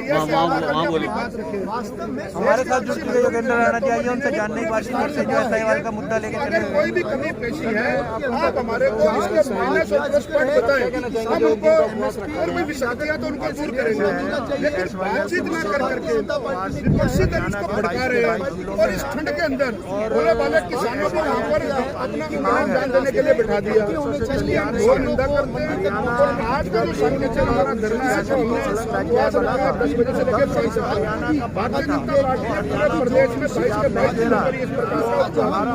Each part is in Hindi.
वहाँ बोले हमारे साथ जो केंद्र रहना चाहिए उनसे जानने की कोशिश करते जो एसआईआर का मुद्दा लेके चले। कोई भी कमी पेशी है आप हमारे को इसके माइनस और प्लस पॉइंट बताएं, हम उनको और कोई विषय या तो उनको दूर करेंगे, लेकिन बातचीत न कर करके विपक्षी दल इसको भड़का रहे हैं और इस ठंड के अंदर भोले वाले किसानों को यहाँ पर अपना ईमान दान देने के लिए बैठा दिया। इसलिए हम घोर निंदा करते हैं। और आज का जो सिग्नेचर हमारा धरना है जो हमने 10 बजे से लेकर 5 तक भारतीय जनता पार्टी पूरे प्रदेश में 22 के 22 दिन पर इस प्रकार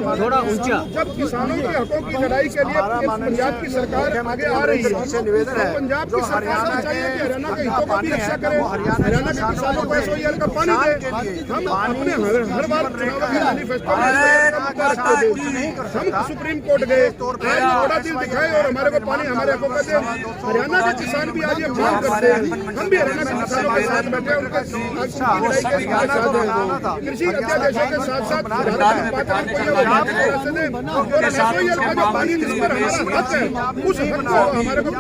का थोड़ा ऊंचा जब किसानों के हकों की लड़ाई के लिए पंजाब की सरकार आगे आ रही है, पंजाब की सरकार को चाहिए कि हरियाणा के हितों की रक्षा करे, हरियाणा के किसानों को एसओईआर का पानी दे। हम अपने हर बार मैनिफेस्टो हम सुप्रीम कोर्ट गए, आज थोड़ा दिल दिखाए और हमारे को पानी हमारे हकों का दे। हरियाणा के किसान भी आज ये मांग करते हैं, हम भी हरियाणा के किसानों के साथ बैठे उनके कृषि अध्यादेशों के साथ साथ पानी जिस पर हमारा हक है उस हक को हमारे को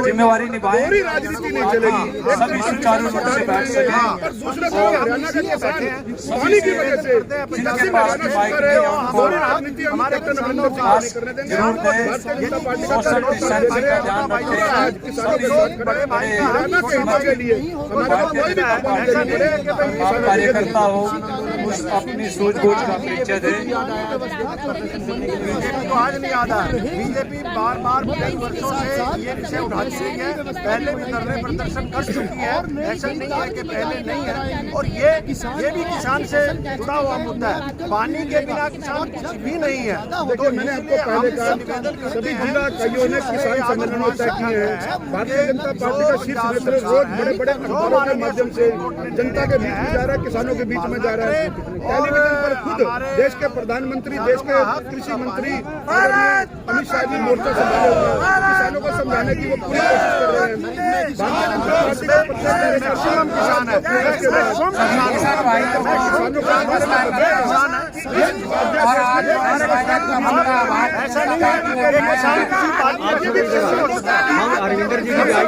जिम्मेवारी निभाए, पूरी राजनीति नहीं चलेगी, सभी सुचारू रूप से बैठ सके। पर दूसरे तरफ हरियाणा के किसान पानी की वजह से पूरी राजनीति हम कैप्टन अमरिंदर सिंह नहीं करने देंगे। भारतीय जनता पार्टी का किसानों के साथ खड़े हरियाणा के हितों के लिए हमारे को कोई भी कार्यकर्ता हो उस अपनी सूझबूझ का परिचय दे। बीजेपी को आज नहीं आता, बीजेपी बार बार कई वर्षों से ये विषय उठाती रही है, पहले भी धरने प्रदर्शन कर चुकी है, ऐसा नहीं है कि पहले नहीं है। और ये भी किसान से जुड़ा हुआ मुद्दा है, पानी के बिना किसान कुछ भी नहीं है। देखिए मैंने आपको पहले कहा सभी जिला इकाइयों ने किसान सम्मेलनों तय किए हैं। भारतीय जनता पार्टी का शीर्ष नेतृत्व रोज बड़े बड़े अखबारों के माध्यम से जनता के बीच में जा रहा है, किसानों के बीच में जा रहा है। टेलीविजन पर खुद देश के प्रधानमंत्री, देश के कृषि मंत्री अमित शाह जी मोर्चा संभाले हुए हैं, किसानों को समझाने की वो पूरी कोशिश कर रहे हैं। भारतीय जनता पार्टी का किसान है, अरविंदर जी की बाइक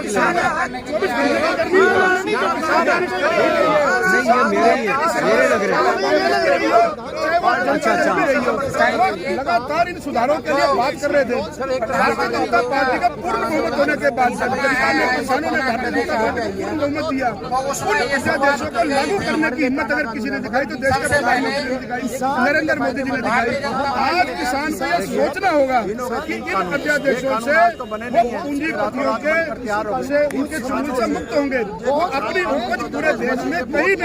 मेरे लग रहे हैं। अच्छा लगातार इन सुधारों के लिए बात कर रहे थे। भारतीय जनता पार्टी का पूर्ण बहुमत होने के बाद किसानों ने भारतीय जनता पार्टी को पूर्ण बहुमत दिया। अध्यादेशों को लागू करने की हिम्मत अगर किसी ने दिखाई तो देश के प्रधानमंत्री ने दिखाई, नरेंद्र मोदी जी ने दिखाई। आज किसान को यह सोचना होगा कि इन अध्यादेशों से वो पूंजीपतियों के से उनके चुंगल से मुक्त होंगे, वो अपनी उपज पूरे देश में कहीं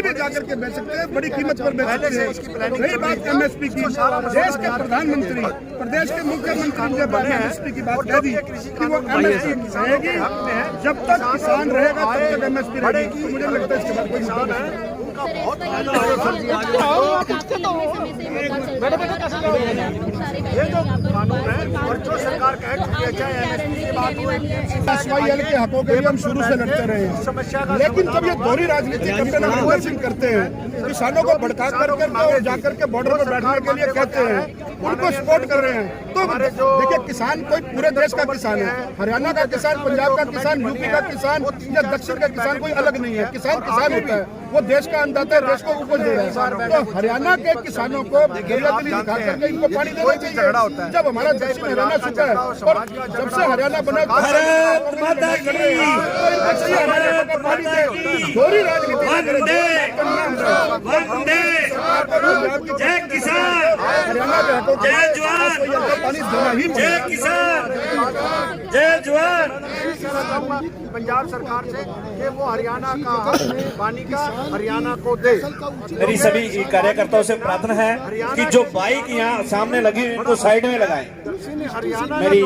भी जाकर के बेच सकते हैं, बड़ी कीमत पर बेच सकते हैं। रही बात एमएसपी की, देश के प्रधानमंत्री, प्रदेश के मुख्यमंत्री ने एमएसपी की बात कह दी कि वो एमएसपी रहेगी, जब तक किसान रहेगा तब तक एमएसपी रहेगी। तो मुझे लगता है इसके बाद कोई किसान है बहुत ये जो कानून है और जो सरकार कह चुकी है, चाहे एमएसपी की बात हो, एसवाईएल के हकों के लिए हम शुरू से लड़ते रहे हैं, लेकिन जब ये दोहरी राजनीति कैप्टन अमरिंदर सिंह करते हैं, किसानों को भड़का करके और जाकर के बॉर्डर पर बैठने के लिए कहते हैं, उनको सपोर्ट कर रहे हैं। तो देखिए किसान कोई पूरे देश का किसान है, हरियाणा का किसान, पंजाब का किसान, यूपी का किसान या दक्षिण का किसान कोई अलग नहीं है। किसान किसान होता है, वो देश का अन्नदाता है, देश को उपज दे रहा है। तो हरियाणा के किसानों को गरीबी दिखा करके इनको पानी देना चाहिए। जब हमारा दक्षिण हरियाणा सूखा है और जब से हरियाणा बना पानी दे, दोहरी राजनीति जय किसान, हरियाणा के हकों जय जवान, पानी देना ही जय किसान, जय जवान। पंजाब सरकार से कि वो हरियाणा का पानी का हरियाणा को दे। मेरी सभी कार्यकर्ताओं से प्रार्थना है कि जो बाइक यहाँ सामने लगी हुई उनको साइड में लगाएं। मेरी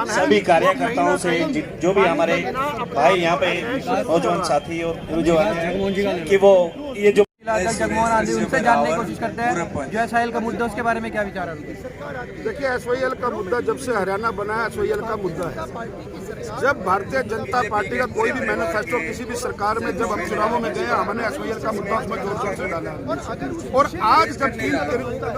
सभी कार्यकर्ताओं से जो भी हमारे भाई यहाँ पे नौजवान साथी और नौजवान कि वो ये जो जगमोहन आंधी उनसे जानने की कोशिश करते हैं जो एसवाईएल का मुद्दा उसके बारे में क्या विचार है उनके? देखिए, एसवाईएल का मुद्दा जब से हरियाणा बना है एसवाईएल का मुद्दा है। जब भारतीय जनता पार्टी का कोई भी मैनिफेस्टो किसी भी सरकार में जब हम चुनावों में गए हमने एसवाईएल का मुद्दा उसमें जोर शोर से डाला। और आज जब 3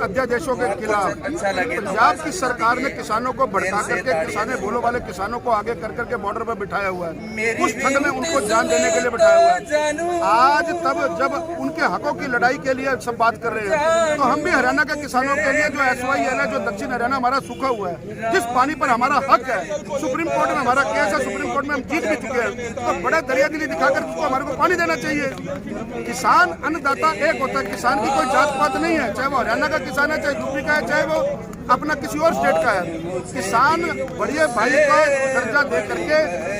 अध्यादेशों के खिलाफ पंजाब की सरकार ने किसानों को भड़का करके किसाने बोलो वाले किसानों को आगे कर करके बॉर्डर पर बिठाया हुआ है, उस ठंड में उनको जान देने के लिए बिठाया हुआ है। आज तब जब उनके हकों की लड़ाई के लिए सब बात कर रहे हैं तो हम भी हरियाणा के किसानों के लिए जो एसवाईएल है, जो दक्षिण हरियाणा हमारा सूखा हुआ है, जिस पानी पर हमारा हक है, सुप्रीम कोर्ट में हमारा केस है, सुप्रीम कोर्ट में हम जीत भी चुके हैं, तो बड़े दरियादिली दिखाकर उसको हमारे को पानी देना चाहिए। किसान अन्नदाता एक होता है, किसान की कोई जात पात नहीं है, चाहे वो हरियाणा का किसान है, चाहे यूपी का है, चाहे वो अपना किसी और स्टेट का है। किसान बड़े भाई को दर्जा दे करके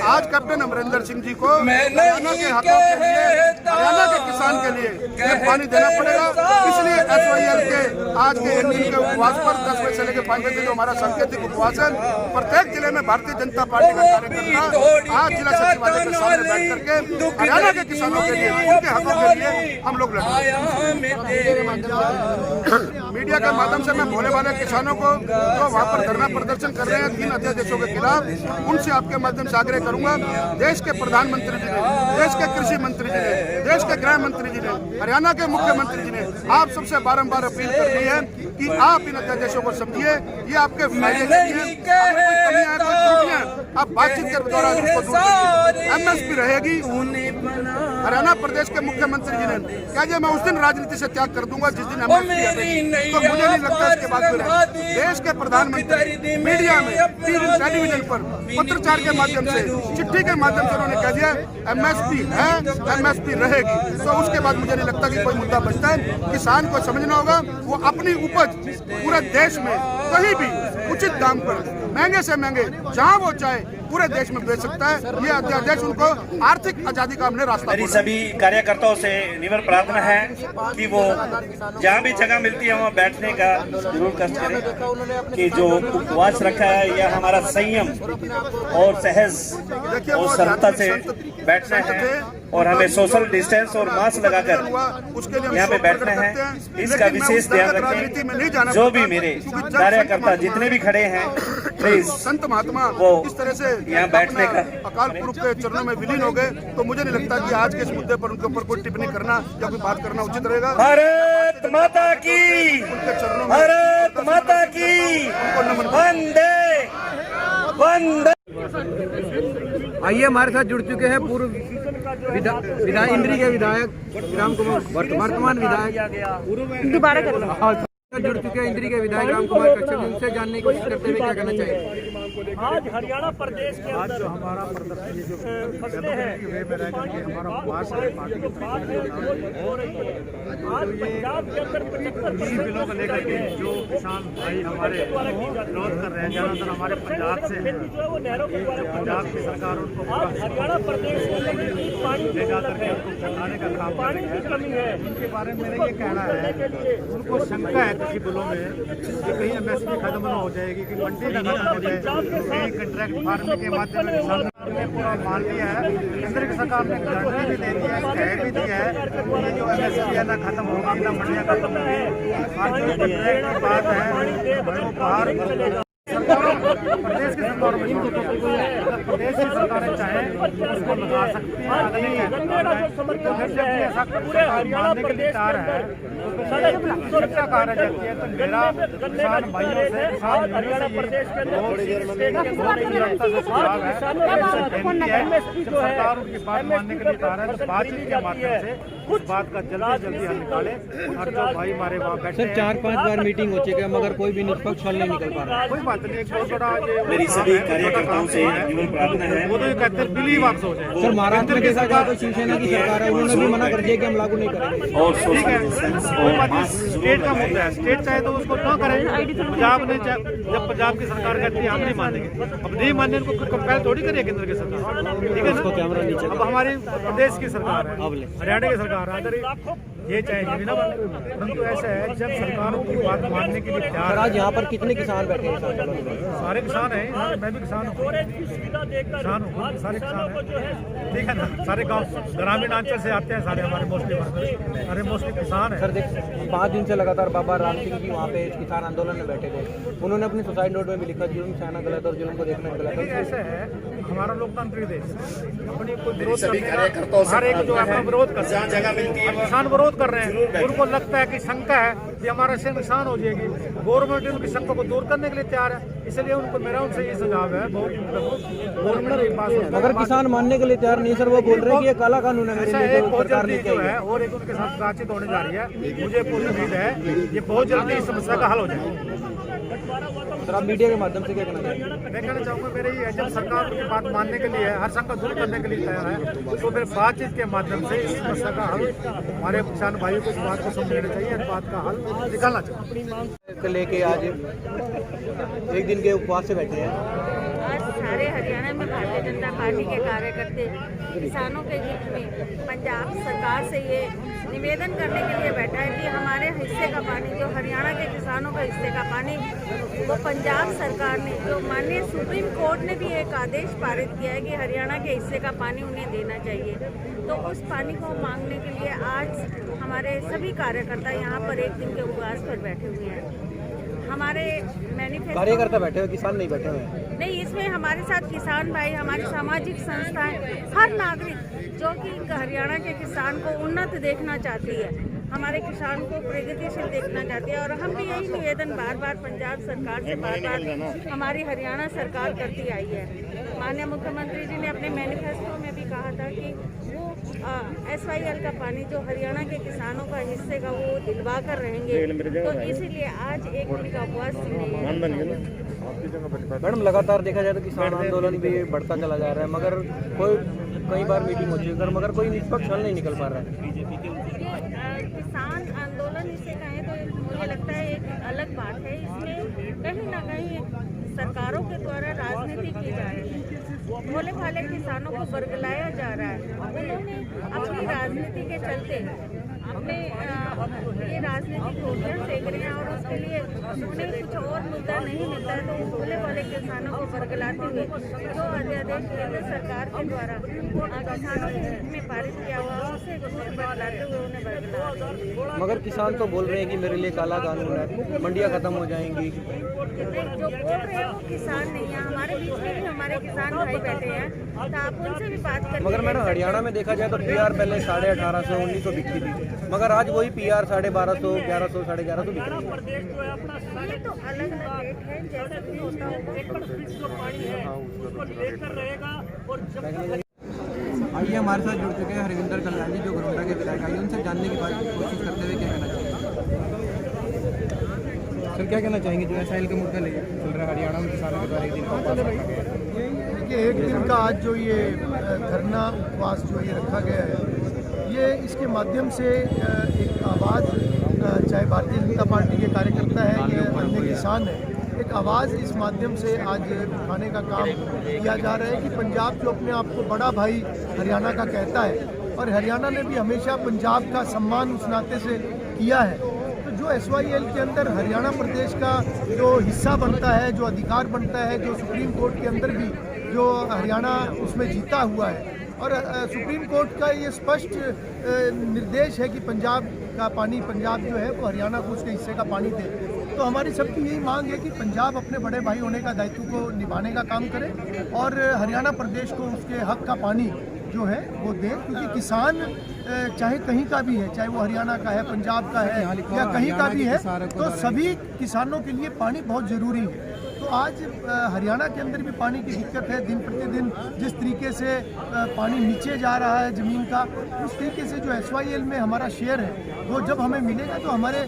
आज कैप्टन अमरिंदर सिंह जी को हरियाणा के हकों के लिए, हरियाणा के किसान के लिए ये पानी देना पड़ेगा। इसलिए एसवाईएल के आज के 1 दिन के उपवास पर 10 बजे से लेकर 5 बजे जो हमारा सांकेतिक उपवास है, प्रत्येक जिले में भारतीय जनता पार्टी का कार्यकर्ता आज जिला सचिवालय के सामने बैठ करके हरियाणा के किसानों के लिए, उनके हकों के लिए हम लोग लड़ेंगे। मीडिया के माध्यम से मैं भोले वाले किसानों को जो वहाँ पर धरना प्रदर्शन कर रहे हैं 3 अध्यादेशों के खिलाफ, उनसे आपके माध्यम से आग्रह करूंगा, देश के प्रधानमंत्री जी ने, देश के कृषि मंत्री जी ने, देश के गृह मंत्री जी ने, हरियाणा के मुख्यमंत्री जी ने आप सबसे बारंबार अपील कर दी है कि आप इन अध्यादेशों को समझिए, ये आपके फायदे के लिए, कोई कमियां कोई त्रुटियां आप बातचीत के दौरान उसको दूर करिए। एमएसपी रहेगी। हरियाणा प्रदेश के मुख्यमंत्री जी ने क्या जी मैं उस दिन राजनीति से त्याग कर दूंगा जिस दिन एमएसपी है, तो मुझे नहीं लगता इसके बाद में देश के प्रधानमंत्री मीडिया में टेलीविजन पर पत्रचार के माध्यम से, चिट्ठी के माध्यम से उन्होंने कह दिया एमएसपी है, एमएसपी रहेगी, तो उसके बाद मुझे नहीं लगता कि कोई मुद्दा बचता है। किसान को समझना होगा वो अपनी उपज पूरे देश में कहीं भी उचित दाम पर महंगे से महंगे जहां वो चाहे पूरे देश में बेच सकता है। ये अध्यादेश उनको आर्थिक आजादी का हमने रास्ता मेरी सभी कार्यकर्ताओं से निवर प्रार्थना है कि वो जहाँ भी जगह मिलती है वहाँ बैठने का जरूर कष्ट करें कि जो उपवास रखा है यह हमारा संयम और सहज और सरलता से बैठना है और हमें सोशल डिस्टेंस और मास्क लगाकर यहाँ पे बैठना है। इसका विशेष ध्यान रखें। जो भी मेरे कार्यकर्ता जितने भी खड़े हैं प्लीज संत महात्मा वो इस तरह से यहाँ बैठने का अकाल पुरख के चरणों में विलीन हो गए, तो मुझे नहीं लगता कि आज के इस मुद्दे पर उनके ऊपर कोई टिप्पणी करना या कोई बात करना उचित रहेगा। भारत माता की, भारत माता की, वंदे वंदे। आइए हमारे साथ जुड़ चुके हैं पूर्व इंद्री के विधायक राम कुमार, वर्तमान विधायक दोबारा कर जुड़ चुके हैं इंद्री के विधायक राम कुमार कश्यप, उनसे जानने की कोशिश करते हुए क्या कहना चाहिए। आज हरियाणा प्रदेश के अंदर जो हमारा फसलें हैं, आज पंजाब के अंदर 75 बिलों को लेकर के जो किसान भाई हमारे विरोध कर रहे हैं, ज्यादातर हमारे पंजाब से हैं, पंजाब की सरकार उनको आज हरियाणा प्रदेश ले जाकर के उनको पहुँचाने का काम पानी की कमी है। उनके बारे में मेरा ये कहना है, उनको शंका है किसी बिलों में कि कहीं एमएसपी खत्म न हो जाएगी, कि मंडी न खत्म हो जाए, कहीं कंट्रैक्ट फार्मिंग के माध्यम से किसान ने पूरा मान लिया है। केंद्र की सरकार ने गारंटी भी दे दी है, कह भी दिया है कि जो एमएसपी है ना खत्म होगी, ना मंडियाँ खत्म होंगी। आज जो कंट्रैक्ट की बात है जो बाहर प्रदेश की सरकार प्रदेश की सरकारें चाहे उसको लगा सकती है, मानने के लिए तैयार है। सुरक्षा कार्य जाती है तो मेरा किसान भाइयों से, किसान हरियाणा प्रदेश के सरकार उनकी बात मानने के लिए तैयार है, तो बातचीत के माध्यम से उस बात का जल्दी हल निकाले। और जो भाई हमारे वहाँ बैठे 4-5 बार मीटिंग हो चुकी है मगर कोई भी निष्पक्ष हल नहीं निकल पा रहा। कोई बात नहीं, एक बहुत बड़ा मेरी सभी कार्यकर्ताओं से निवर प्रार्थना है। वो तो ये कहते हैं बिल ही वापस हो जाए। सर महाराष्ट्र में देखा जाए तो शिवसेना की सरकार है, उन्होंने भी मना कर दिया कि हम लागू नहीं करेंगे। और ठीक है, स्टेट का मुद्दा है, स्टेट चाहे तो उसको न करें। पंजाब ने जब पंजाब की सरकार कहती है हम नहीं मानेंगे, अब नहीं मानने को कंपेल थोड़ी करिए केंद्र की सरकार, ठीक है ना। अब हमारी प्रदेश की सरकार है, हरियाणा की सरकार है, ये चाहे ये भी ना बने, परंतु ऐसा है जब सरकारों की बात मानने के लिए सर तैयार आज यहाँ पर कितने किसान बैठे हैं इस आंदोलन में? सारे किसान हैं, मैं भी किसान हूँ, किसान हूँ, सारे किसान हैं, ठीक है ना। सारे गांव ग्रामीण अंचल से आते हैं सारे हमारे मोस्टली वर्कर्स, अरे मोस्टली किसान सर हैं। देख 5 दिन से लगातार बाबा राम सिंह जी वहाँ पे किसान आंदोलन में बैठे थे। उन्होंने अपनी सुसाइड नोट में भी लिखा जुल्म सहना गलत और जुल्म को देखना गलत देखिए है। ऐसा है, हमारा लोकतांत्रिक देश, अपनी कोई विरोध करने का हर एक जो है अपना विरोध कर जहाँ जगह मिलती है किसान विरोध कर रहे हैं, उनको लगता है कि शंका है कि हमारा से नुकसान हो जाएगी, गवर्नमेंट उनकी शंका को दूर करने के लिए तैयार है। इसलिए उनको मेरा उनसे ये सुझाव है, गवर्नमेंट के पास अगर किसान मानने के लिए तैयार नहीं सर, वो बोल रहे हैं कि ये काला कानून है मेरे ऐसा लिए एक जो बहुत सरकार जल्दी लेके जो आई है और एक उनके साथ बातचीत होने जा रही है। मुझे पूरी उम्मीद है ये बहुत जल्दी इस समस्या का हल हो जाएगा। सर आप मीडिया के माध्यम से क्या कहना चाहेंगे? मैं कहना चाहूँगा मेरे ये है, जब सरकार की बात मानने के लिए हर शंका दूर करने के लिए तैयार है, तो फिर बातचीत के माध्यम से इस समस्या का हल हमारे किसान भाइयों को इस बात को समझ लेना चाहिए, इस बात का हल निकालना चाहिए। लेके आज एक दिन के उपवास से बैठे हैं। आज सारे हरियाणा में भारतीय जनता पार्टी के कार्यकर्ता किसानों के हित में पंजाब सरकार से ये निवेदन करने के लिए बैठा है कि हमारे हिस्से का पानी, जो हरियाणा के किसानों का हिस्से का पानी, वो पंजाब सरकार ने, जो माननीय सुप्रीम कोर्ट ने भी एक आदेश पारित किया है कि हरियाणा के हिस्से का पानी उन्हें देना चाहिए, तो उस पानी को मांगने के लिए आज हमारे सभी कार्यकर्ता यहाँ पर एक दिन के उपवास पर बैठे हुए हैं। हमारे मैनिफेस्टो कार्यकर्ता बैठे हुए, किसान नहीं बैठे हुए नहीं, इसमें हमारे साथ किसान भाई, हमारी सामाजिक संस्थाएं, हर नागरिक जो कि हरियाणा के किसान को उन्नत देखना चाहती है, हमारे किसान को प्रगतिशील देखना चाहती है। और हम भी यही निवेदन बार बार पंजाब सरकार से बार बार हमारी हरियाणा सरकार करती आई है। माननीय मुख्यमंत्री जी ने अपने मैनिफेस्टो में भी कहा था कि वो SYL का पानी जो हरियाणा के किसानों का हिस्से का वो दिलवा कर रहेंगे, तो इसीलिए आज एक दिन का उपवास मैडम लगातार देखा जाए तो किसान आंदोलन भी बढ़ता चला जा रहा है, मगर कोई कई बार मीटिंग हो चुकी है मगर कोई निष्पक्ष हल नहीं निकल पा रहा है। किसान आंदोलन इसे कहें तो मुझे लगता है एक अलग बात है। इसमें कहीं ना कहीं सरकारों के द्वारा राजनीति की जा रही है, भोले भाले किसानों को बरगलाया जा रहा है। उन्होंने अपनी राजनीति के चलते अपने ये राजनीतिक रोटियां सेक रहे हैं और उसके लिए उन्हें कुछ और मुद्दा नहीं मिलता है, तो भोले भाले किसानों को बरगलाते हुए जो अध्यादेश केंद्र सरकार के द्वारा किसानों के हित में पारित किया हुआ उसे बरगलाते हुए उन्हें बरगला। मगर किसान तो बोल रहे हैं कि मेरे लिए काला कानून है, मंडियाँ खत्म हो जाएंगी। जो बोल रहे हैं वो किसान नहीं है, हमारे बीच में भी हमारे किसान भाई बैठे हैं, तो आप उनसे भी बात करें। मगर मैडम हरियाणा में देखा जाए तो PR पहले 1850 1900 बिकती थी, मगर आज वही PR 1250 1100 1150 बिक रही है। ये तो अलग अलग रेट है, जैसा भी होता होगा। आइए हमारे साथ जुड़ चुके हैं हरविंदर कल्याण जी, जो गरोंडा के विधायक। आइए उनसे जानने की कोशिश करते हुए क्या कहना चाहिए। सर क्या कहना चाहेंगे जो SYL का मुद्दा लेकर चल रहा है हरियाणा में किसानों के द्वारा एक दिन का उपवास रखा गया है? देखिए एक दिन का आज जो ये धरना उपवास जो ये रखा गया है, ये इसके माध्यम से एक आवाज़, चाहे भारतीय जनता पार्टी के कार्यकर्ता है या अन्य किसान है, एक आवाज़ इस माध्यम से आज उठाने का काम किया जा रहा है कि पंजाब जो अपने आप को बड़ा भाई हरियाणा का कहता है, और हरियाणा ने भी हमेशा पंजाब का सम्मान उस नाते से किया है, तो जो SYL के अंदर हरियाणा प्रदेश का जो हिस्सा बनता है, जो अधिकार बनता है, जो सुप्रीम कोर्ट के अंदर भी जो हरियाणा उसमें जीता हुआ है, और सुप्रीम कोर्ट का ये स्पष्ट निर्देश है कि पंजाब का पानी, पंजाब जो है वो हरियाणा को उसके हिस्से का पानी दे। तो हमारी सबकी यही मांग है कि पंजाब अपने बड़े भाई होने का दायित्व को निभाने का काम करे और हरियाणा प्रदेश को उसके हक का पानी जो है वो दे, क्योंकि किसान चाहे कहीं का भी है, चाहे वो हरियाणा का है, पंजाब का है या कहीं का भी है, तो सभी किसानों के लिए पानी बहुत ज़रूरी है। तो आज हरियाणा के अंदर भी पानी की दिक्कत है। दिन प्रतिदिन जिस तरीके से पानी नीचे जा रहा है ज़मीन का, उस तरीके से जो SYL में हमारा शेयर है वो जब हमें मिलेगा तो हमारे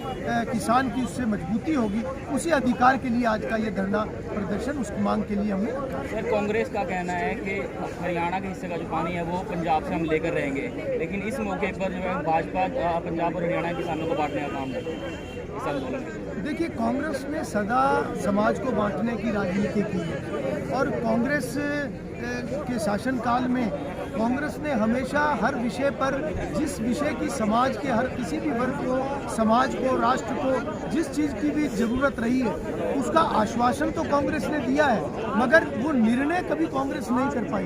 किसान की उससे मजबूती होगी। उसी अधिकार के लिए आज का ये धरना प्रदर्शन, उसकी मांग के लिए हमने। सर कांग्रेस का कहना है कि हरियाणा के हिस्से का जो पानी है वो पंजाब से हम लेकर रहेंगे, लेकिन इस मौके पर जो है भाजपा पंजाब और हरियाणा किसानों को बांटने का काम है इस आंदोलन में। देखिए कांग्रेस ने सदा समाज को बांटने जीतने की राजनीति की है। और कांग्रेस के शासनकाल में कांग्रेस ने हमेशा हर विषय पर, जिस विषय की समाज के हर किसी भी वर्ग को, समाज को, राष्ट्र को जिस चीज़ की भी ज़रूरत रही है उसका आश्वासन तो कांग्रेस ने दिया है, मगर वो निर्णय कभी कांग्रेस नहीं कर पाई।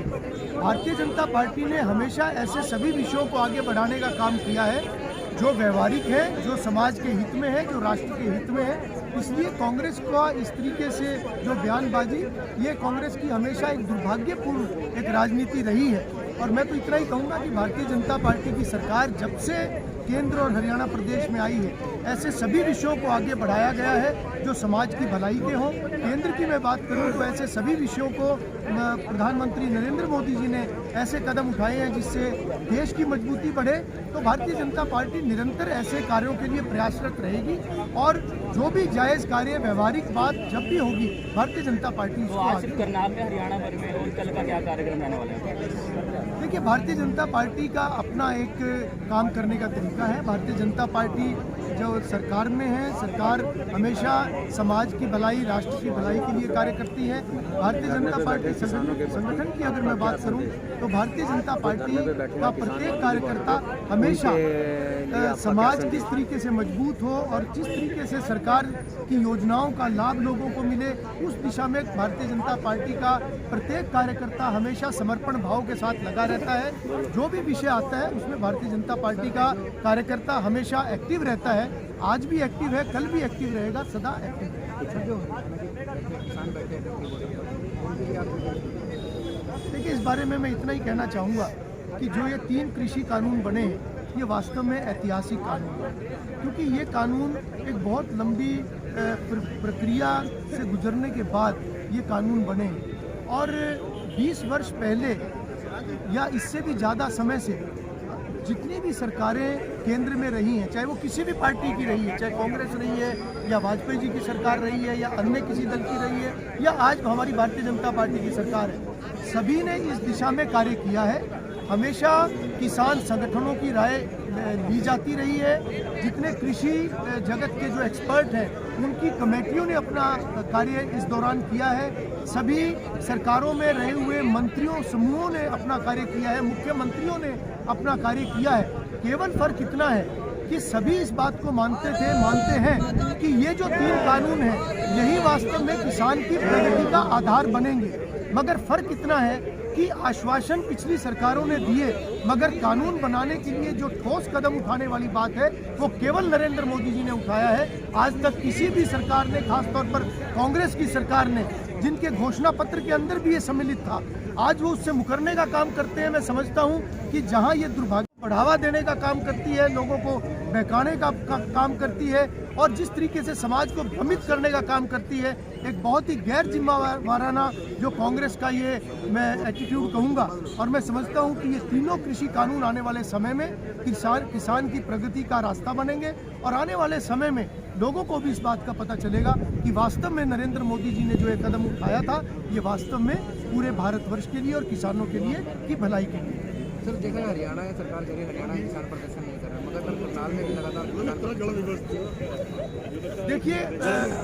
भारतीय जनता पार्टी ने हमेशा ऐसे सभी विषयों को आगे बढ़ाने का काम किया है जो व्यवहारिक है, जो समाज के हित में है, जो राष्ट्र के हित में है। इसलिए कांग्रेस का इस तरीके से जो बयानबाजी, ये कांग्रेस की हमेशा एक दुर्भाग्यपूर्ण एक राजनीति रही है। और मैं तो इतना ही कहूँगा कि भारतीय जनता पार्टी की सरकार जब से केंद्र और हरियाणा प्रदेश में आई है, ऐसे सभी विषयों को आगे बढ़ाया गया है जो समाज की भलाई के हों। केंद्र की मैं बात करूं तो ऐसे सभी विषयों को प्रधानमंत्री नरेंद्र मोदी जी ने ऐसे कदम उठाए हैं जिससे देश की मजबूती बढ़े। तो भारतीय जनता पार्टी निरंतर ऐसे कार्यों के लिए प्रयासरत रहेगी और जो भी जायज़ कार्य, व्यवहारिक बात जब भी होगी, भारतीय जनता पार्टी उसको आज करनाल में, हरियाणा भर में और कल का क्या कार्यक्रम रहने वाला है? देखिए, भारतीय जनता पार्टी का अपना एक काम करने का तरीका है। भारतीय जनता पार्टी जो सरकार में है, सरकार हमेशा समाज की भलाई, राष्ट्र की भलाई के लिए कार्य करती है। भारतीय जनता पार्टी संगठन की अगर मैं बात करूं तो भारतीय जनता पार्टी का प्रत्येक कार्यकर्ता हमेशा समाज किस तरीके से मजबूत हो और जिस तरीके से सरकार की योजनाओं का लाभ लोगों को मिले, उस दिशा में भारतीय जनता पार्टी का प्रत्येक कार्यकर्ता हमेशा समर्पण भाव के साथ लगा रहता है। जो भी विषय आता है उसमें भारतीय जनता पार्टी का कार्यकर्ता हमेशा एक्टिव रहता है। आज भी एक्टिव है, कल भी एक्टिव रहेगा, सदा एक्टिव रहेगा। देखिए, इस बारे में मैं इतना ही कहना चाहूँगा कि जो ये 3 कृषि कानून बने हैं, ये वास्तव में ऐतिहासिक कानून है, क्योंकि ये कानून एक बहुत लंबी प्रक्रिया से गुजरने के बाद ये कानून बने और 20 वर्ष पहले या इससे भी ज़्यादा समय से जितनी भी सरकारें केंद्र में रही हैं, चाहे वो किसी भी पार्टी की रही है, चाहे कांग्रेस रही है या वाजपेयी जी की सरकार रही है या अन्य किसी दल की रही है या आज हमारी भारतीय जनता पार्टी की सरकार है, सभी ने इस दिशा में कार्य किया है। हमेशा किसान संगठनों की राय ली जाती रही है। जितने कृषि जगत के जो एक्सपर्ट हैं, उनकी कमेटियों ने अपना कार्य इस दौरान किया है। सभी सरकारों में रहे हुए मंत्रियों समूहों ने अपना कार्य किया है, मुख्यमंत्रियों ने अपना कार्य किया है। केवल फर्क इतना है कि सभी इस बात को मानते हैं कि ये जो 3 कानून हैं, यही वास्तव में किसान की प्रगति का आधार बनेंगे। मगर फर्क इतना है कि आश्वासन पिछली सरकारों ने दिए, मगर कानून बनाने के लिए जो ठोस कदम उठाने वाली बात है वो केवल नरेंद्र मोदी जी ने उठाया है। आज तक किसी भी सरकार ने, खासतौर पर कांग्रेस की सरकार ने, जिनके घोषणा पत्र के अंदर भी ये सम्मिलित था, आज वो उससे मुकरने का काम करते हैं। मैं समझता हूँ कि जहाँ ये दुर्भाग्य बढ़ावा देने का काम करती है, लोगों को बहकाने का काम करती है और जिस तरीके से समाज को भ्रमित करने का काम करती है, एक बहुत ही गैर जिम्मेवाराना जो कांग्रेस का ये मैं एटीट्यूड कहूँगा। और मैं समझता हूँ कि ये तीनों कृषि कानून आने वाले समय में किसान की प्रगति का रास्ता बनेंगे और आने वाले समय में लोगों को भी इस बात का पता चलेगा कि वास्तव में नरेंद्र मोदी जी ने जो एक कदम उठाया था, ये वास्तव में पूरे भारतवर्ष के लिए और किसानों के लिए की भलाई के लिए। सर, देखा हरियाणा है, सरकार कह रही है हरियाणा किसान प्रदर्शन नहीं कर रहा, मगर करनाल में भी लगातार। देखिए,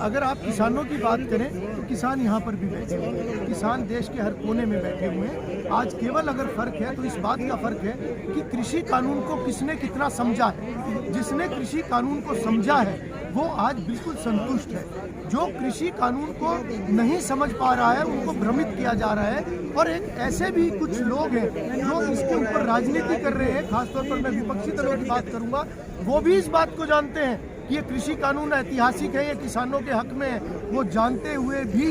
अगर आप किसानों की बात करें तो किसान यहाँ पर भी बैठे हैं, किसान देश के हर कोने में बैठे हुए हैं। आज केवल अगर फर्क है तो इस बात का फर्क है कि कृषि कानून को किसने कितना समझा है। जिसने कृषि कानून को समझा है वो आज बिल्कुल संतुष्ट है। जो कृषि कानून को नहीं समझ पा रहा है उनको भ्रमित किया जा रहा है। और एक ऐसे भी कुछ लोग हैं जो इसके ऊपर राजनीति कर रहे हैं, खासतौर पर मैं विपक्षी दलों की बात करूंगा, वो भी इस बात को जानते हैं कि ये कृषि कानून ऐतिहासिक है, ये किसानों के हक में है। वो जानते हुए भी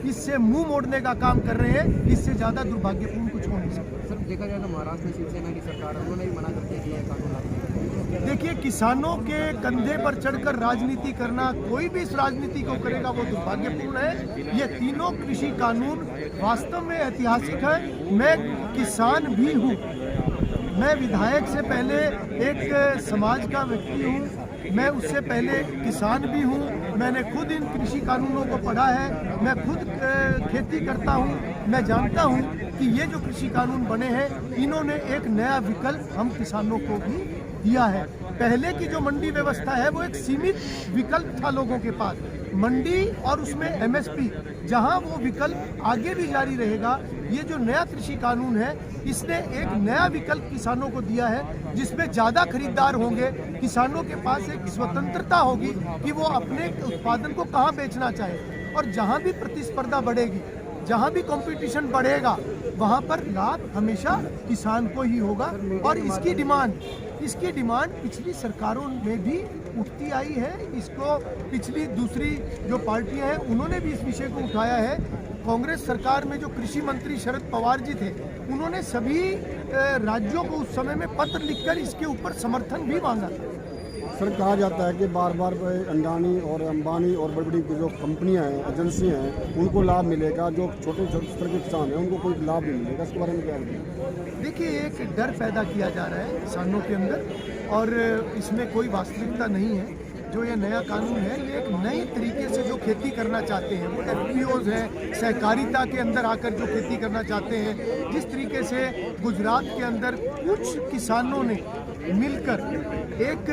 इससे मुंह मोड़ने का काम कर रहे हैं। इससे ज़्यादा दुर्भाग्यपूर्ण कुछ हो नहीं सकता। सर, देखा जाए तो महाराष्ट्र में शिवसेना की सरकार है, उन्होंने भी मना कर दिया कि यह कानून लागू। देखिए, किसानों के कंधे पर चढ़कर राजनीति करना, कोई भी इस राजनीति को करेगा वो दुर्भाग्यपूर्ण है। ये तीनों कृषि कानून वास्तव में ऐतिहासिक है। मैं किसान भी हूँ, मैं विधायक से पहले एक समाज का व्यक्ति हूँ, मैं उससे पहले किसान भी हूँ। मैंने खुद इन कृषि कानूनों को पढ़ा है, मैं खुद खेती करता हूँ। मैं जानता हूँ कि ये जो कृषि कानून बने हैं, इन्होंने एक नया विकल्प हम किसानों को भी दिया है। पहले की जो मंडी व्यवस्था है वो एक सीमित विकल्प था लोगों के पास। मंडी और उसमें एमएसपी, जहां वो विकल्प आगे भी जारी रहेगा। ये जो नया कृषि कानून है, इसने एक नया विकल्प किसानों को दिया है, जिसमें ज़्यादा खरीदार होंगे। किसानों के पास एक स्वतंत्रता होगी कि वो अपने उत्पादन को कहाँ बेचना चाहे, और जहाँ भी प्रतिस्पर्धा बढ़ेगी, जहाँ भी कंपटीशन बढ़ेगा, वहाँ पर लाभ हमेशा किसान को ही होगा। और इसकी डिमांड पिछली सरकारों में भी उठती आई है। इसको पिछली दूसरी जो पार्टियां हैं, उन्होंने भी इस विषय को उठाया है। कांग्रेस सरकार में जो कृषि मंत्री शरद पवार जी थे, उन्होंने सभी राज्यों को उस समय में पत्र लिखकर इसके ऊपर समर्थन भी मांगा था। सर, कहा जाता है कि बार बार अडानी और अंबानी और बड़ी बड़ी जो कंपनियां हैं, एजेंसियां हैं, उनको लाभ मिलेगा, जो छोटे स्तर के किसान हैं उनको कोई लाभ नहीं मिलेगा। इसके बारे में क्या है? देखिए, एक डर पैदा किया जा रहा है किसानों के अंदर, और इसमें कोई वास्तविकता नहीं है। जो ये नया कानून है, ये एक नए तरीके से जो खेती करना चाहते हैं, वो एफपीओज हैं, सहकारिता के अंदर आकर जो खेती करना चाहते हैं, जिस तरीके से गुजरात के अंदर कुछ किसानों ने मिलकर एक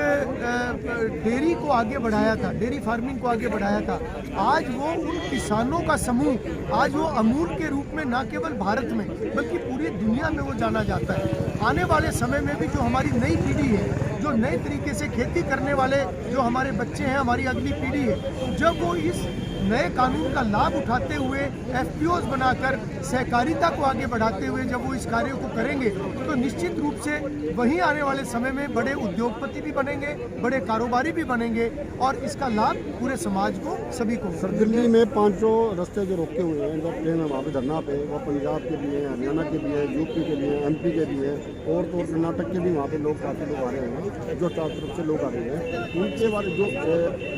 डेयरी को आगे बढ़ाया था, डेयरी फार्मिंग को आगे बढ़ाया था। आज वो उन किसानों का समूह, आज वो अमूल के रूप में न केवल भारत में बल्कि पूरी दुनिया में वो जाना जाता है। आने वाले समय में भी जो हमारी नई पीढ़ी है, जो नए तरीके से खेती करने वाले जो हमारे बच्चे हैं, हमारी अगली पीढ़ी है, जब वो इस नए कानून का लाभ उठाते हुए एफपीओज बनाकर सहकारिता को आगे बढ़ाते हुए जब वो इस कार्य को करेंगे, तो निश्चित रूप से वहीं आने वाले समय में बड़े उद्योगपति भी बनेंगे, बड़े कारोबारी भी बनेंगे, और इसका लाभ पूरे समाज को, सभी को। सर, दिल्ली में 500 रास्ते जो रोके हुए हैं, जो ट्रेन है वहाँ पे धरना पे, वो पंजाब के भी है, हरियाणा के भी है, यूपी के भी है, एमपी के भी है, और तो कर्नाटक के भी वहाँ पे लोग, काफ़ी लोग आ रहे हैं, जो चारों तरफ से लोग आ रहे हैं। उनके बारे जो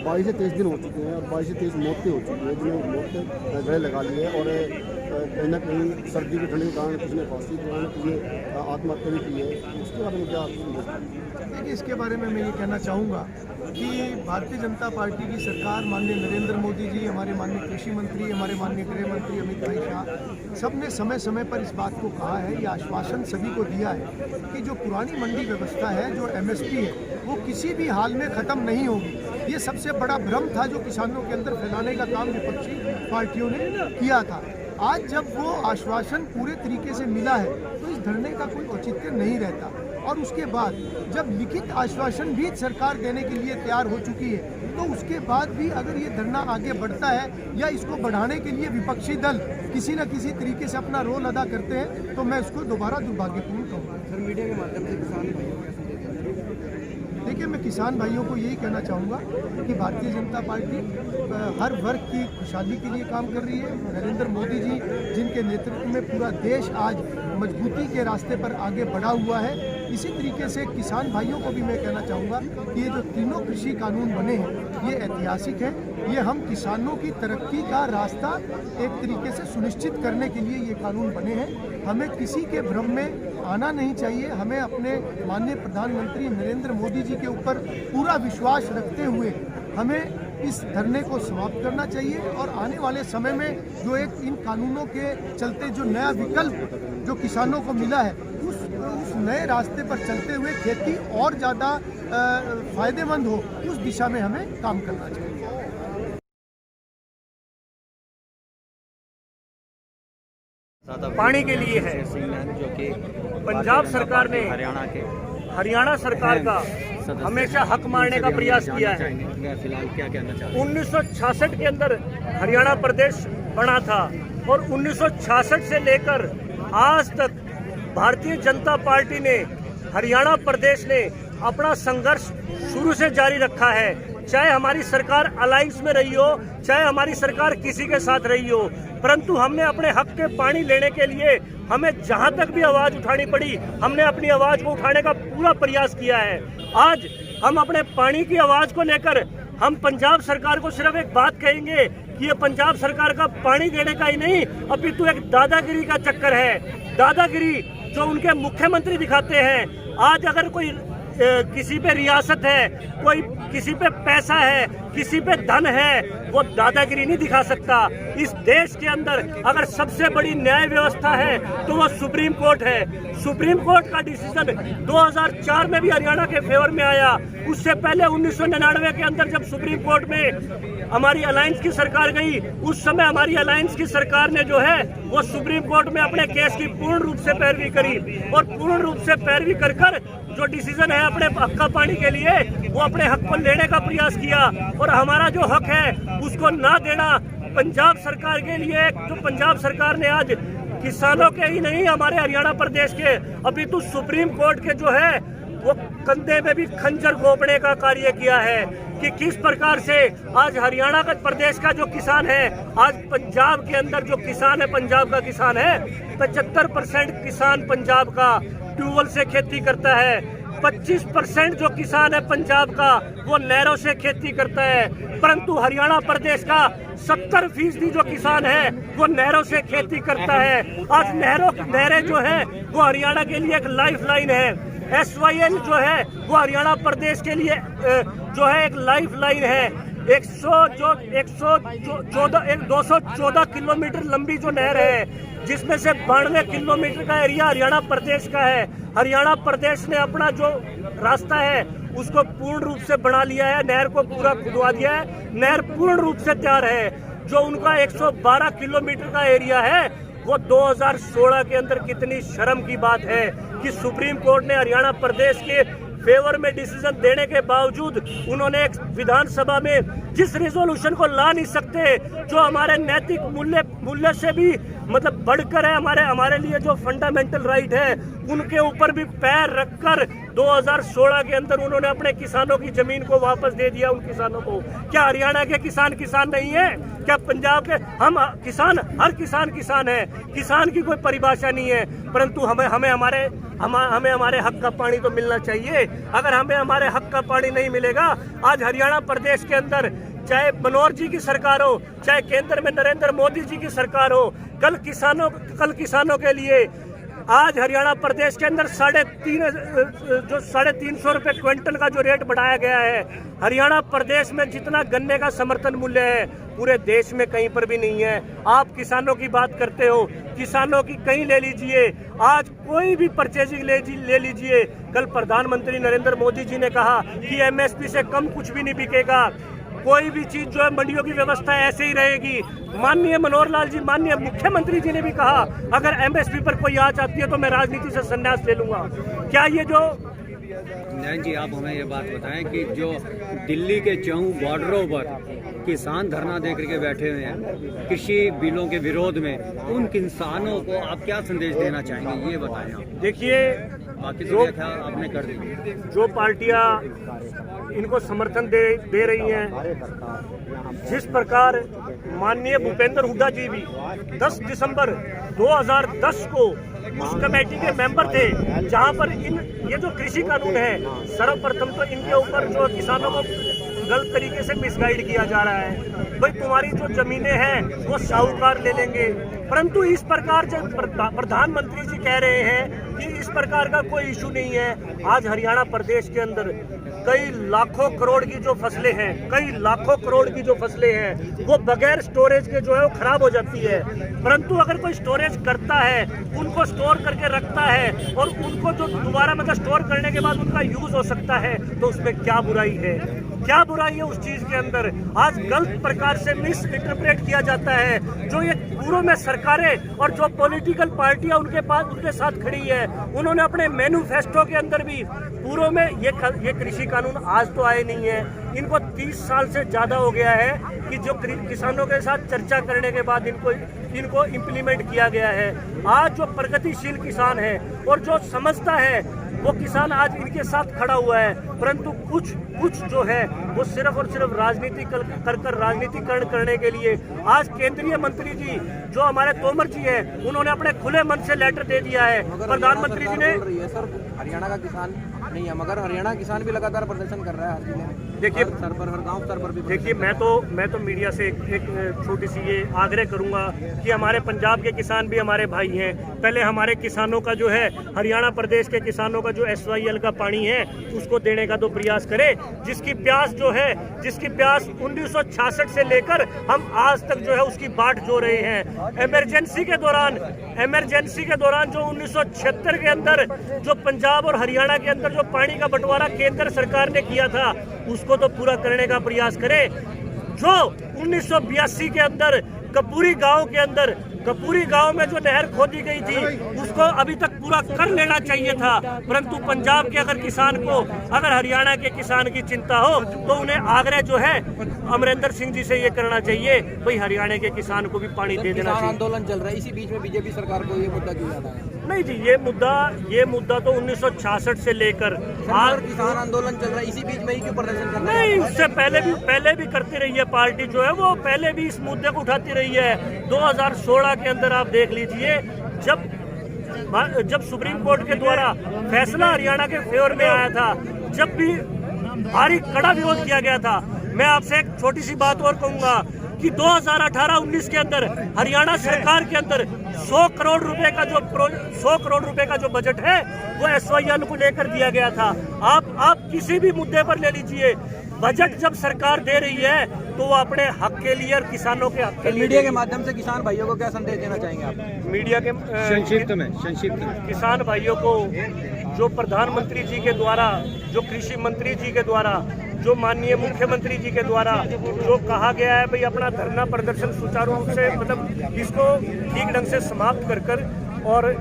22 से 23 दिन हो चुके हैं और 22 से 23 मौतें हो चुकी है, जिन्हें मौत गले लगा ली है, और कहीं ना कहीं सर्दी की ठंडी के कारण किसी ने फांसी के कारण किसी ने आत्महत्या भी की है। इसके बारे में क्या? देखिए, इसके बारे में मैं ये कहना चाहूँगा कि भारतीय जनता पार्टी की सरकार, माननीय नरेंद्र मोदी जी, हमारे माननीय कृषि मंत्री, हमारे माननीय गृह मंत्री अमित भाई शाह, सब ने समय समय पर इस बात को कहा है, ये आश्वासन सभी को दिया है कि जो पुरानी मंडी व्यवस्था है, जो एमएसपी है, वो किसी भी हाल में ख़त्म नहीं होगी। ये सबसे बड़ा भ्रम था जो किसानों के अंदर फैलाने का काम विपक्षी पार्टियों ने किया था। आज जब वो आश्वासन पूरे तरीके से मिला है, तो इस धरने का कोई औचित्य नहीं रहता। और उसके बाद जब लिखित आश्वासन भी सरकार देने के लिए तैयार हो चुकी है, तो उसके बाद भी अगर ये धरना आगे बढ़ता है या इसको बढ़ाने के लिए विपक्षी दल किसी न किसी तरीके से अपना रोल अदा करते हैं, तो मैं उसको दोबारा दुर्भाग्यपूर्ण कहूँगा। सर, मीडिया के माध्यम से किसान भाइयों को देखिए, मैं किसान भाइयों को यही कहना चाहूँगा कि भारतीय जनता पार्टी हर वर्ग की खुशहाली के लिए काम कर रही है। नरेंद्र मोदी जी, जिनके नेतृत्व में पूरा देश आज मजबूती के रास्ते पर आगे बढ़ा हुआ है, इसी तरीके से किसान भाइयों को भी मैं कहना चाहूँगा कि ये जो तीनों कृषि कानून बने हैं, ये ऐतिहासिक है। ये हम किसानों की तरक्की का रास्ता एक तरीके से सुनिश्चित करने के लिए ये कानून बने हैं। हमें किसी के भ्रम में आना नहीं चाहिए। हमें अपने माननीय प्रधानमंत्री नरेंद्र मोदी जी के ऊपर पूरा विश्वास रखते हुए हमें इस धरने को समाप्त करना चाहिए, और आने वाले समय में जो एक इन कानूनों के चलते जो नया विकल्प जो किसानों को मिला है, उस नए रास्ते पर चलते हुए खेती और ज़्यादा फायदेमंद हो, उस दिशा में हमें काम करना चाहिए। पानी के लिए है। पंजाब सरकार ने हरियाणा सरकार का हमेशा हक मारने का प्रयास किया है। फिलहाल क्या कहना चाहते हैं? 1966 के अंदर हरियाणा प्रदेश बना था, और 1966 से लेकर आज तक भारतीय जनता पार्टी ने, हरियाणा प्रदेश ने अपना संघर्ष शुरू से जारी रखा है। चाहे हमारी सरकार अलायंस में रही हो, चाहे हमारी सरकार किसी के साथ रही हो, परंतु हमने अपने हक के पानी लेने के लिए हमें जहां तक भी आवाज़ उठानी पड़ी, हमने अपनी आवाज़ को उठाने का पूरा प्रयास किया है। आज हम अपने पानी की आवाज़ को लेकर हम पंजाब सरकार को सिर्फ एक बात कहेंगे कि ये पंजाब सरकार का पानी देने का ही नहीं, अपितु एक दादागिरी का चक्कर है। दादागिरी जो उनके मुख्यमंत्री दिखाते हैं। आज अगर कोई किसी पे रियासत है, कोई किसी पे पैसा है, किसी पे धन है, वो दादागिरी नहीं दिखा सकता। इस देश के अंदर अगर सबसे बड़ी न्याय व्यवस्था है तो वो सुप्रीम कोर्ट है। सुप्रीम कोर्ट का डिसीजन 2004 में भी हरियाणा के फेवर में आया। उससे पहले 1999 के अंदर जब सुप्रीम कोर्ट में हमारी अलायंस की सरकार गई, उस समय हमारी अलायंस की सरकार ने जो है वो सुप्रीम कोर्ट में अपने केस की पूर्ण रूप से पैरवी करी और पूर्ण रूप से पैरवी कर जो डिसीजन है अपने हक का पानी के लिए वो अपने हक को लेने का प्रयास किया और हमारा जो हक है उसको ना देना पंजाब सरकार के लिए, जो पंजाब सरकार ने आज किसानों के ही नहीं हमारे हरियाणा प्रदेश के अभी तो सुप्रीम कोर्ट के जो है वो कंधे में भी खंजर घोंपने का कार्य किया है कि किस प्रकार से आज हरियाणा का प्रदेश का जो किसान है, आज पंजाब के अंदर जो किसान है, पंजाब का किसान है 75% किसान पंजाब का ट्यूबवेल से खेती करता है, 25% जो किसान है पंजाब का वो नहरों से खेती करता है, परंतु हरियाणा प्रदेश का 70% जो किसान है वो नहरों से खेती करता है। आज नहरें जो है वो हरियाणा के लिए एक लाइफ लाइन है। SYL जो है वो हरियाणा प्रदेश के लिए जो है एक लाइफ लाइन है। 214 किलोमीटर लंबी जो नहर है जिसमें से 92 किलोमीटर का एरिया हरियाणा प्रदेश का है। हरियाणा प्रदेश ने अपना जो रास्ता है उसको पूर्ण रूप से बना लिया है, नहर को पूरा खुदवा दिया है, नहर पूर्ण रूप से तैयार है। जो उनका 112 किलोमीटर का एरिया है वो 2016 के अंदर कितनी शर्म की बात है कि सुप्रीम कोर्ट ने हरियाणा प्रदेश के फेवर में डिसीजन देने के बावजूद उन्होंने एक विधानसभा में जिस रिजोल्यूशन को ला नहीं सकते, जो हमारे नैतिक मूल्य से भी मतलब बढ़कर है, हमारे लिए जो फंडामेंटल राइट है उनके ऊपर भी पैर रखकर 2016 के अंदर उन्होंने अपने किसानों की जमीन को वापस दे दिया उन किसानों को। क्या हरियाणा के किसान नहीं है? क्या पंजाब के हम किसान, हर किसान है, किसान की कोई परिभाषा नहीं है, परंतु हमें हमारे हक का पानी तो मिलना चाहिए। अगर हमें हमारे हक का पानी नहीं मिलेगा, आज हरियाणा प्रदेश के अंदर चाहे मनोहर जी की सरकार हो, चाहे केंद्र में नरेंद्र मोदी जी की सरकार हो, कल किसानों के लिए आज हरियाणा प्रदेश के अंदर 350 रुपए क्विंटल का जो रेट बढ़ाया गया है, हरियाणा प्रदेश में जितना गन्ने का समर्थन मूल्य है पूरे देश में कहीं पर भी नहीं है। आप किसानों की बात करते हो, किसानों की कहीं ले लीजिए, आज कोई भी परचेजिंग ले लीजिए। कल प्रधानमंत्री नरेंद्र मोदी जी ने कहा कि MSP से कम कुछ भी नहीं बिकेगा, कोई भी चीज जो है मंडियों की व्यवस्था ऐसे ही रहेगी। माननीय मनोहर लाल जी, माननीय मुख्यमंत्री जी ने भी कहा अगर MSP पर कोई आंच आती है तो मैं राजनीति से संन्यास ले लूंगा। क्या ये जो नयन जी आप हमें ये बात बताएं कि जो दिल्ली के चौं बॉर्डरों पर किसान धरना दे करके बैठे हुए हैं कृषि बिलों के विरोध में, उन किसानों को आप क्या संदेश देना चाहेंगे ये बताएं आप। देखिए, बाकी तो आपने कर दी, जो पार्टियां इनको समर्थन दे रही हैं, जिस प्रकार माननीय भूपेंद्र हुड्डा जी भी 10 दिसंबर 2010 को उस कमेटी के मेंबर थे जहां पर ये जो कृषि कानून है, सर्वप्रथम तो इनके ऊपर जो किसानों को गलत तरीके से मिसगाइड किया जा रहा है। भाई तुम्हारी जो जमीनें हैं वो साहूकार ले लेंगे, परंतु इस प्रकार जो प्रधानमंत्री जी कह रहे हैं कि इस प्रकार का कोई इशू नहीं है। आज हरियाणा प्रदेश के अंदर कई लाखों करोड़ की जो फसलें हैं वो बगैर स्टोरेज के जो है वो खराब हो जाती है, परंतु अगर कोई स्टोरेज करता है, उनको स्टोर करके रखता है और उनको जो दोबारा मतलब स्टोर करने के बाद उनका यूज हो सकता है, तो उसमें क्या बुराई है? क्या बुराई है उस चीज के अंदर? आज गलत प्रकार से मिस इंटरप्रेट किया जाता है। जो ये पूर्व में सरकारें और जो पॉलिटिकल पार्टियां उनके साथ खड़ी है, उन्होंने अपने मैनिफेस्टो के अंदर भी पूर्व में ये कृषि कानून आज तो आए नहीं है, इनको 30 साल से ज्यादा हो गया है कि जो किसानों के साथ चर्चा करने के बाद इनको इम्प्लीमेंट किया गया है। आज जो प्रगतिशील किसान है और जो समझता है वो किसान आज इनके साथ खड़ा हुआ है, परंतु कुछ जो है वो सिर्फ और सिर्फ राजनीतिकरण करने के लिए आज केंद्रीय मंत्री जी जो हमारे तोमर जी हैं, उन्होंने अपने खुले मन से लेटर दे दिया है। प्रधानमंत्री जी ने हरियाणा का किसान नहीं है, मगर हरियाणा किसान भी लगातार प्रदर्शन कर रहा है हर जिले में, देखिए स्तर पर, हर गांव स्तर पर भी। देखिए मैं तो मीडिया से एक छोटी सी ये आग्रह करूंगा कि हमारे पंजाब के किसान भी हमारे भाई हैं। पहले हमारे किसानों का जो है, हरियाणा प्रदेश के किसानों का जो SYL का पानी है उसको देने का तो प्रयास करें, जिसकी प्यास जो है, जिसकी प्यास 1966 से लेकर हम आज तक जो है उसकी बाट जो रहे हैं। इमरजेंसी के दौरान जो 1976 के अंदर जो पंजाब और हरियाणा के अंदर जो पानी का बंटवारा केंद्र सरकार ने किया था उसको तो पूरा करने का प्रयास करें। जो 1982 के अंदर कपूरी गांव में जो नहर खोदी गई थी उसको अभी तक पूरा कर लेना चाहिए था, परंतु पंजाब के अगर किसान को, अगर हरियाणा के किसान की चिंता हो तो उन्हें आग्रह जो है अमरिंदर सिंह जी से ये करना चाहिए, भाई हरियाणा के किसान को भी पानी दे देना चाहिए। आंदोलन चल रहा है, इसी बीच में बीजेपी सरकार को ये मुद्दा क्यों याद आया? नहीं जी, ये मुद्दा तो 1966 से लेकर आज किसान आंदोलन चल रहा है, इसी बीच में ही क्यों प्रदर्शन कर रहा है? नहीं, उससे पहले भी करती रही है पार्टी जो है, वो पहले भी इस मुद्दे को उठाती रही है। 2016 के अंदर आप देख लीजिए, जब सुप्रीम कोर्ट के द्वारा फैसला हरियाणा के फेवर में आया था, जब भी भारी कड़ा विरोध किया गया था। मैं आपसे एक छोटी सी बात और कहूंगा कि 2018-19 के अंदर हरियाणा सरकार के अंदर 100 करोड़ रुपए का जो बजट है वो SYL को लेकर दिया गया था। आप किसी भी मुद्दे पर ले लीजिए, बजट जब सरकार दे रही है तो वो अपने हक के लिए और किसानों के हक के लिए। मीडिया के माध्यम से किसान भाइयों को क्या संदेश देना चाहेंगे आप? मीडिया के संक्षिप्त में किसान भाइयों को जो प्रधानमंत्री जी के द्वारा, जो कृषि मंत्री जी के द्वारा, जो माननीय मुख्यमंत्री जी के द्वारा जो कहा गया है, भाई अपना धरना प्रदर्शन सुचारू रूप से, मतलब इसको ठीक ढंग से समाप्त कर और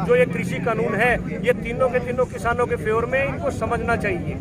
जो ये कृषि कानून है ये तीनों के तीनों किसानों के फेवर में, इनको समझना चाहिए।